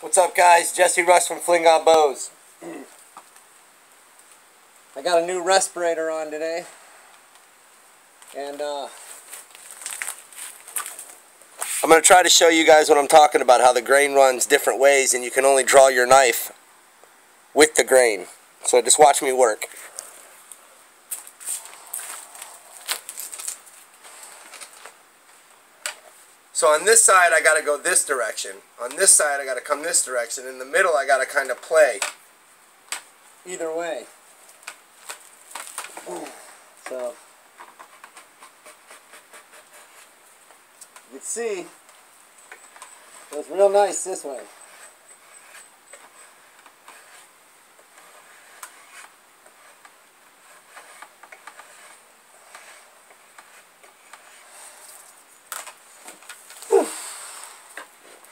What's up, guys? Jesse Russ from Flingon Bows. I got a new respirator on today, and I'm going to try to show you guys what I'm talking about, how the grain runs different ways and you can only draw your knife with the grain. So just watch me work. So on this side I got to go this direction. On this side I got to come this direction. In the middle I got to kind of play either way. So you can see it was real nice this way.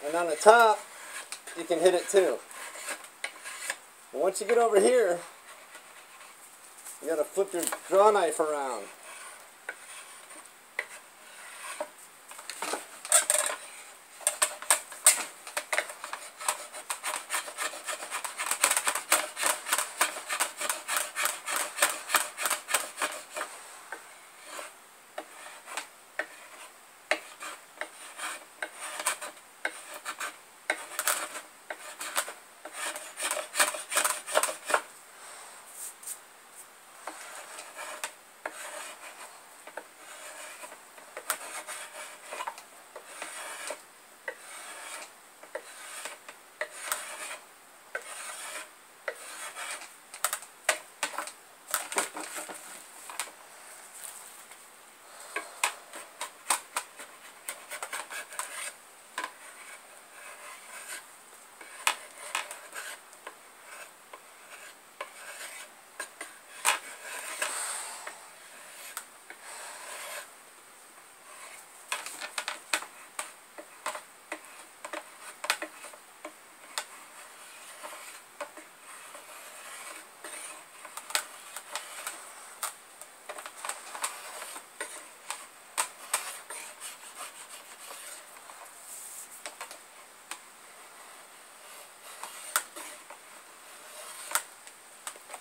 And on the top, you can hit it too. And once you get over here, you gotta flip your draw knife around.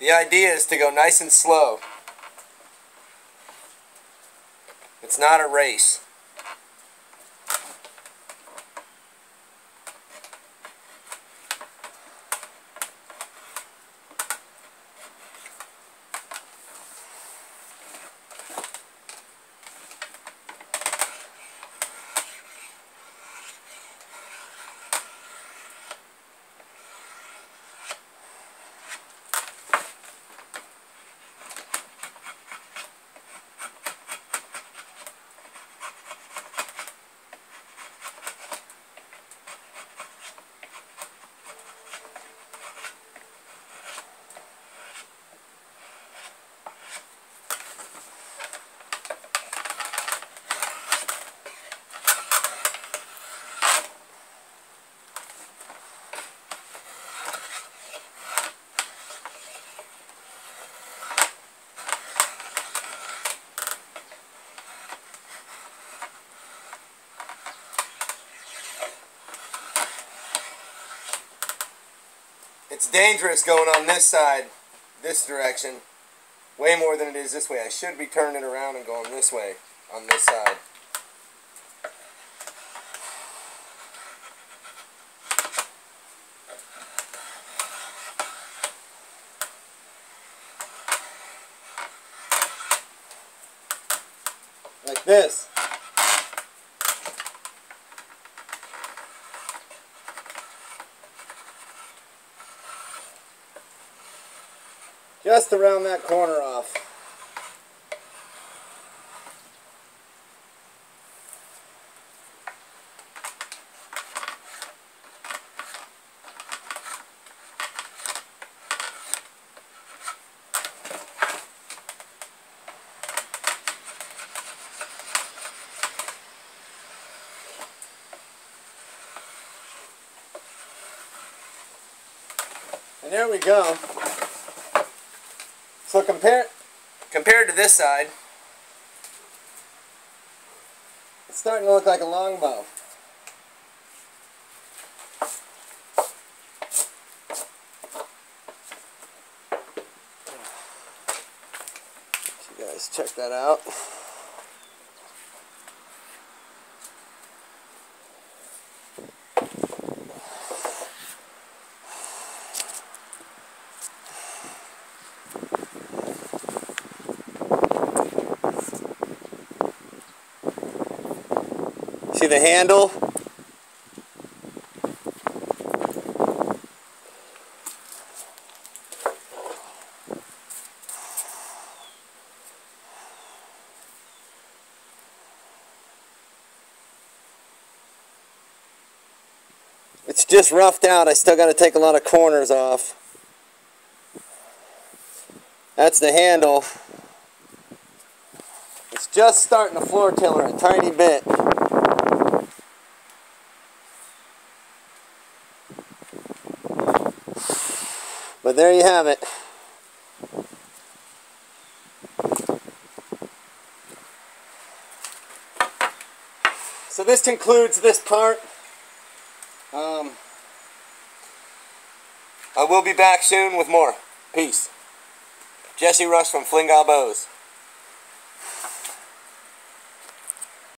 The idea is to go nice and slow. It's not a race. It's dangerous going on this side, this direction, way more than it is this way. I should be turning it around and going this way on this side. Like this. Just around that corner off. And there we go. So compared to this side, it's starting to look like a longbow. check that out. See the handle? It's just roughed out. I still got to take a lot of corners off. That's the handle. It's just starting the floor tiller a tiny bit. But there you have it. So this concludes this part. I will be back soon with more. Peace. Jesse Rush from Flingal Bows.